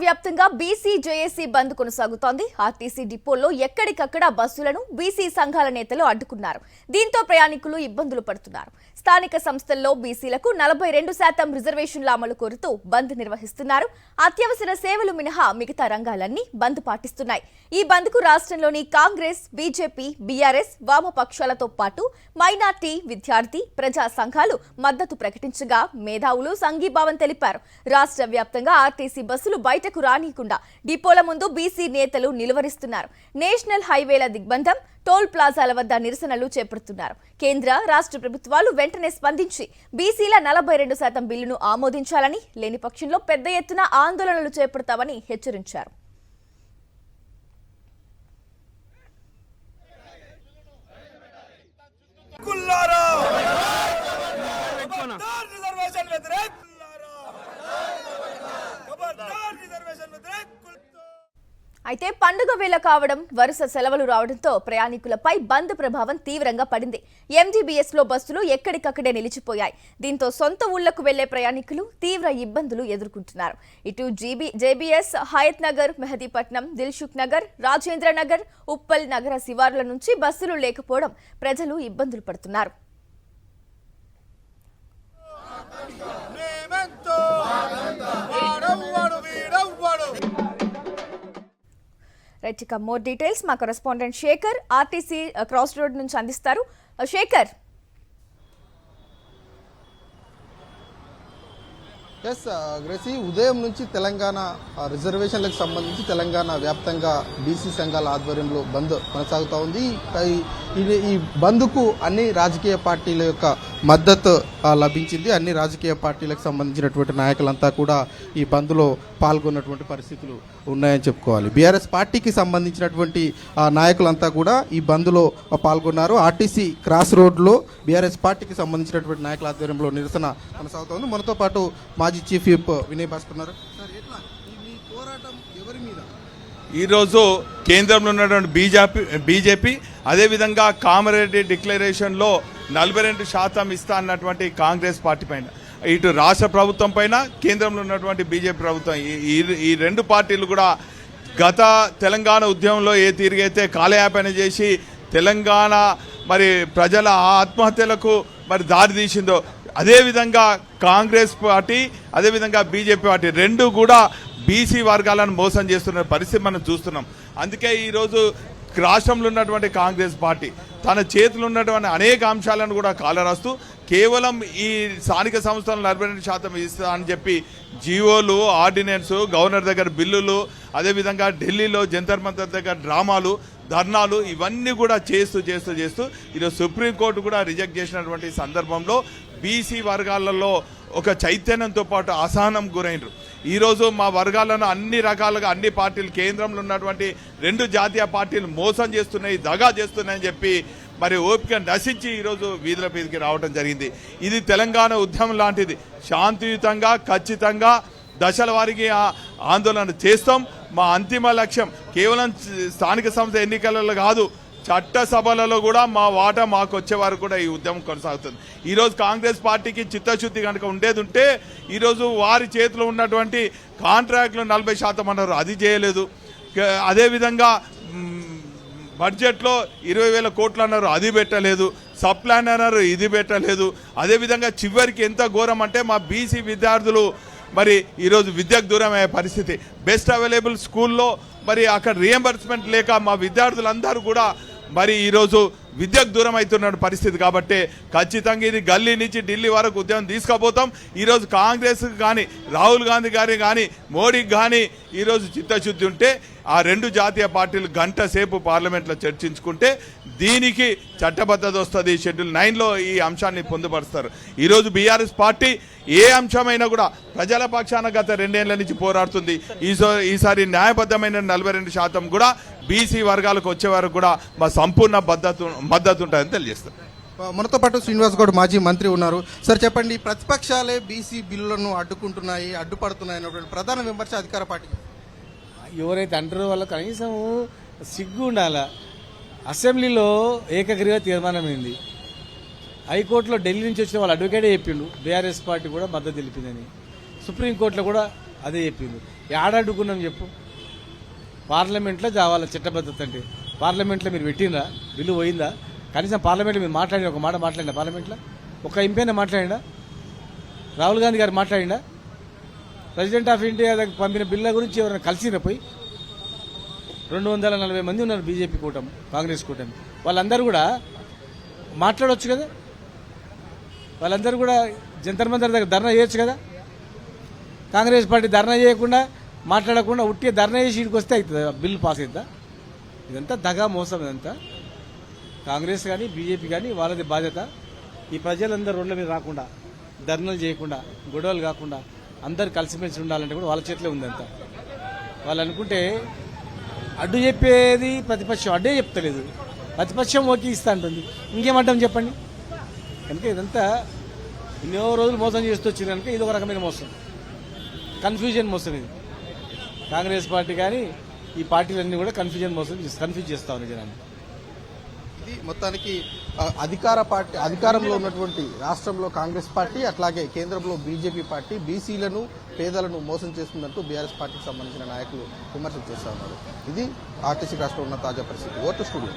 వ్యాప్తంగా BC JAC బంద్ కొనసాగుతోంది. RTC డిపోల్లో ఎక్కడికక్కడ బస్సులను బీసీ సంఘాల నేతలు అడ్డుకున్నారు. దీంతో ప్రయాణికులు ఇబ్బందులు పడుతున్నారు. స్థానిక సంస్థల్లో బీసీలకు 42% రిజర్వేషన్ల అమలు కోరుతూ బంద్ నిర్వహిస్తున్నారు. అత్యవసర సేవలు మినహా మిగతా రంగాలన్నీ బంద్ పాటిస్తున్నాయి. ఈ బంద్కు రాష్ట్రంలోని కాంగ్రెస్, బీజేపీ, బీఆర్ఎస్, వామపక్షాలతో పాటు మైనార్టీ, విద్యార్థి, ప్రజా సంఘాలు మద్దతు ప్రకటించగా మేధావులు సంఘీభావం తెలిపారు. రాష్ట్ర వ్యాప్తంగా ఆర్టీసీ బస్సులు బయటకు రానియకుండా డిపోల ముందు బీసీ నేతలు నిలువరిస్తున్నారు. నేషనల్ హైవేల దిగ్బంధం, టోల్ ప్లాజాల వద్ద నిరసనలు చేపడుతున్నారు. కేంద్ర, రాష్ట్ర ప్రభుత్వాలు వెంటనే స్పందించి బీసీల 42% బిల్లును ఆమోదించాలని, లేని పక్షంలో పెద్ద ఎత్తున ఆందోళనలు చేపడతామని హెచ్చరించారు. అయితే పండుగ వేళ కావడం, వరుస సెలవులు రావడంతో ప్రయాణికులపై బంద్ ప్రభావం తీవ్రంగా పడింది. ఎంజీబీఎస్ లో బస్సులు ఎక్కడికక్కడే నిలిచిపోయాయి. దీంతో సొంత ఊళ్లకు వెళ్లే ప్రయాణికులు తీవ్ర ఇబ్బందులు ఎదుర్కొంటున్నారు. ఇటు జేబీఎస్, హయత్ నగర్, మెహదీపట్నం, దిల్సుఖ్ నగర్, రాజేంద్ర నగర్, ఉప్పల్ నగర శివారుల నుంచి బస్సులు లేకపోవడం ప్రజలు ఇబ్బందులు పడుతున్నారు. రైట్, ఇక మోర్ డీటెయిల్స్ మా correspondent Shekhar RTC cross road నుంచి అందిస్తారు. శేఖర్, గ్రేసీ, ఉదయం నుంచి తెలంగాణ రిజర్వేషన్లకు సంబంధించి తెలంగాణ వ్యాప్తంగా బీసీ సంఘాల ఆధ్వర్యంలో బంద్ కొనసాగుతూ ఉంది. ఈ బంద్కు అన్ని రాజకీయ పార్టీల యొక్క మద్దతు లభించింది. అన్ని రాజకీయ పార్టీలకు సంబంధించినటువంటి నాయకులంతా కూడా ఈ బంద్లో పాల్గొన్నటువంటి పరిస్థితులు ఉన్నాయని చెప్పుకోవాలి. బీఆర్ఎస్ పార్టీకి సంబంధించినటువంటి నాయకులంతా కూడా ఈ బంద్లో పాల్గొన్నారు. ఆర్టీసీ క్రాస్ రోడ్లో బీఆర్ఎస్ పార్టీకి సంబంధించినటువంటి నాయకుల ఆధ్వర్యంలో నిరసన కొనసాగుతోంది. మనతో పాటు మాజీ చీఫ్ విప్ వినయ్ భాస్కర్ ఉన్నారు. పోరాటం ఎవరి మీద? ఈరోజు కేంద్రంలో ఉన్నటువంటి బీజేపీ అదేవిధంగా కామారెడ్డి డిక్లరేషన్లో 42% ఇస్తా అన్నటువంటి కాంగ్రెస్ పార్టీ పైన, ఇటు రాష్ట్ర ప్రభుత్వం పైన, కేంద్రంలో ఉన్నటువంటి బీజేపీ ప్రభుత్వం, ఈ రెండు పార్టీలు కూడా గత తెలంగాణ ఉద్యమంలో ఏ తీరుగైతే కాలయాపన చేసి తెలంగాణ మరి ప్రజల ఆత్మహత్యలకు మరి దారి తీసిందో, అదేవిధంగా కాంగ్రెస్ పార్టీ, అదేవిధంగా బీజేపీ పార్టీ రెండు కూడా బీసీ వర్గాలను మోసం చేస్తున్న పరిస్థితి మనం చూస్తున్నాం. అందుకే ఈరోజు రాష్ట్రంలో ఉన్నటువంటి కాంగ్రెస్ పార్టీ తన చేతులు ఉన్నటువంటి అనేక అంశాలను కూడా కాలరాస్తూ కేవలం ఈ స్థానిక సంస్థలను 42% ఇస్తా అని చెప్పి జీవోలు, ఆర్డినెన్స్, గవర్నర్ దగ్గర బిల్లులు, అదేవిధంగా ఢిల్లీలో జంతర్ మంతర్ దగ్గర డ్రామాలు, ధర్నాలు ఇవన్నీ కూడా చేస్తూ ఈరోజు సుప్రీంకోర్టు కూడా రిజెక్ట్ చేసినటువంటి సందర్భంలో బీసీ వర్గాలలో ఒక చైతన్యంతో పాటు అసహనం గురైనరు. ఈరోజు మా వర్గాలను అన్ని రకాలుగా అన్ని పార్టీలు, కేంద్రంలో ఉన్నటువంటి రెండు జాతీయ పార్టీలు మోసం చేస్తున్నాయి, దగా చేస్తున్నాయని చెప్పి మరి ఓపిక నశించి ఈరోజు వీధుల మీదకి రావడం జరిగింది. ఇది తెలంగాణ ఉద్యమం లాంటిది. శాంతియుతంగా, ఖచ్చితంగా దశల వారికి ఆందోళన చేస్తాం. మా అంతిమ లక్ష్యం కేవలం స్థానిక సంస్థ ఎన్నికలలో కాదు, చట్టసభలలో కూడా మా వాటా మాకు వచ్చే వారు కూడా ఈ ఉద్యమం కొనసాగుతుంది. ఈరోజు కాంగ్రెస్ పార్టీకి చిత్తశుద్ధి కనుక ఉండేది ఉంటే ఈరోజు వారి చేతిలో ఉన్నటువంటి కాంట్రాక్టులు 40% అన్నారు, అది చేయలేదు. అదేవిధంగా బడ్జెట్లో 20,000 కోట్లు అన్నారు, అది పెట్టలేదు. సప్లాన్ అన్నారు, ఇది పెట్టలేదు. అదేవిధంగా చివరికి ఎంత ఘోరం అంటే మా బీసీ విద్యార్థులు మరి ఈరోజు విద్యకు దూరం అయ్యే పరిస్థితి. బెస్ట్ అవైలబుల్ స్కూల్లో మరి అక్కడ రియంబర్స్మెంట్ లేక మా విద్యార్థులందరూ కూడా మరి ఈరోజు విద్యకు దూరం అవుతున్న పరిస్థితి. కాబట్టి ఖచ్చితంగా ఇది గల్లీ నుంచి ఢిల్లీ వరకు ఉద్యమం తీసుకుపోతాం. ఈరోజు కాంగ్రెస్ కానీ, రాహుల్ గాంధీ గారి కానీ, మోడీకి కానీ ఈరోజు చిత్తశుద్ధి ఉంటే ఆ రెండు జాతీయ పార్టీలు గంట సేపు పార్లమెంట్లో చర్చించుకుంటే దీనికి చట్టబద్ధత వస్తుంది. షెడ్యూల్ 9లో ఈ అంశాన్ని పొందుపరుస్తారు. ఈరోజు బీఆర్ఎస్ పార్టీ ఏ అంశమైనా కూడా ప్రజల పక్షాన గత 2 ఏళ్ల నుంచి పోరాడుతుంది. ఈసారి న్యాయబద్ధమైన 42% కూడా బీసీ వర్గాలకు వచ్చే వరకు కూడా మా సంపూర్ణ మద్దతు ఉంటుందని తెలియజేస్తారు. మనతో పాటు శ్రీనివాస్ గౌడ్ మాజీ మంత్రి ఉన్నారు. సార్ చెప్పండి, ప్రతిపక్షాలే బీసీ బిల్లులను అడ్డుపడుతున్నాయి అన్నటువంటి ప్రధాన విమర్శ అధికార పార్టీ. ఎవరైతే అంటారో వాళ్ళకి కనీసం సిగ్గు ఉండాలా. అసెంబ్లీలో ఏకగ్రీవ తీర్మానం అయింది. హైకోర్టులో ఢిల్లీ నుంచి వచ్చిన వాళ్ళ అడ్వకేటే చెప్పిండు బీఆర్ఎస్ పార్టీ కూడా మద్దతు తెలిపిందని. సుప్రీంకోర్టులో కూడా అదే చెప్పింది. ఏడాడుకున్నాం చెప్పు. పార్లమెంట్లో కావాలి చట్టబద్ధత అంటే. పార్లమెంట్లో మీరు పెట్టినరా? బిల్లు పోయిందా? కనీసం పార్లమెంట్లో మీరు మాట్లాడిన ఒక మాట మాట్లాడినా? పార్లమెంట్లో ఒక ఎంపీనే మాట్లాడినా? రాహుల్ గాంధీ గారు మాట్లాడిండా? ప్రెసిడెంట్ ఆఫ్ ఇండియా దగ్గర పంపిన బిల్ల గురించి ఎవరైనా కలిసినా పోయి? 240 మంది ఉన్నారు బీజేపీ కూటమి, కాంగ్రెస్ కూటమి. వాళ్ళందరూ కూడా మాట్లాడవచ్చు కదా. వాళ్ళందరూ కూడా జంతర్ మంతర్ దగ్గర ధర్నా చేయొచ్చు కదా. కాంగ్రెస్ పార్టీ ధర్నా చేయకుండా, మాట్లాడకుండా ఉట్టిగా ధర్నా చేసి ఇక్కడికి వస్తే అవుతుంది, బిల్లు పాస్ అవుతుందా? ఇదంతా దగా మోసం. ఇదంతా కాంగ్రెస్ కానీ బీజేపీ కానీ వాళ్ళది బాధ్యత. ఈ ప్రజలందరూ రోడ్ల మీద రాకుండా, ధర్నాలు చేయకుండా, గొడవలు కాకుండా అందరు కలిసిమెలిసి ఉండాలంటే కూడా వాళ్ళ చేతిలో ఉందంతా. వాళ్ళు అనుకుంటే అడ్డు చెప్పేది ప్రతిపక్షం అడ్డే చెప్తలేదు, ప్రతిపక్షం ఓకే ఇస్తా అంటుంది. ఇంకేమంటాం చెప్పండి. కనుక ఇదంతా ఎన్నో రోజులు మోసం చేస్తూ వచ్చింది కనుక ఇది ఒక రకమైన మోసం, కన్ఫ్యూజన్ మోసం. ఇది కాంగ్రెస్ పార్టీ కానీ ఈ పార్టీలన్నీ కూడా కన్ఫ్యూజ్ చేస్తా ఉన్నాయి జనాన్ని. ఇది మొత్తానికి అధికారంలో ఉన్నటువంటి రాష్ట్రంలో కాంగ్రెస్ పార్టీ, అట్లాగే కేంద్రంలో బీజేపీ పార్టీ బీసీలను, పేదలను మోసం చేస్తుందంటూ బీఆర్ఎస్ పార్టీకి సంబంధించిన నాయకులు విమర్శలు చేస్తా ఉన్నారు. ఇది ఆర్టీసీ రాష్ట్రంలో ఉన్న తాజా పరిస్థితి. Vote studio.